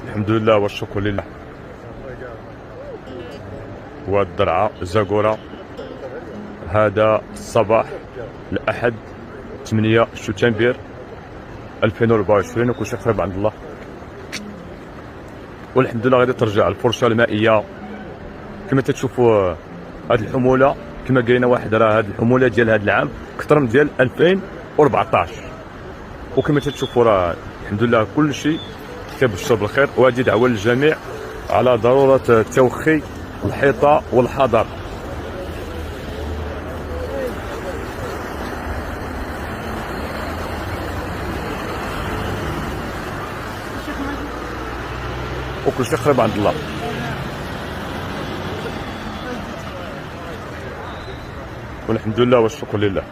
الحمد لله والشكر لله. وهاد الدرعه زاكورا هذا الصباح الاحد 8 شتنبر 2024 وكلشي خرب عند الله. والحمد لله غادي ترجع الفرشه المائيه كما تتشوفوا. هاد الحموله كما قايلين واحد، راه هاد الحموله ديال هاد العام اكثر من ديال 2014، وكما تتشوفوا راه الحمد لله كلشي كيبشر بالخير. وهذه دعوه للجميع على ضروره توخي الحيطه والحذر. وكلشي خرب عند الله. والحمد لله والشكر لله.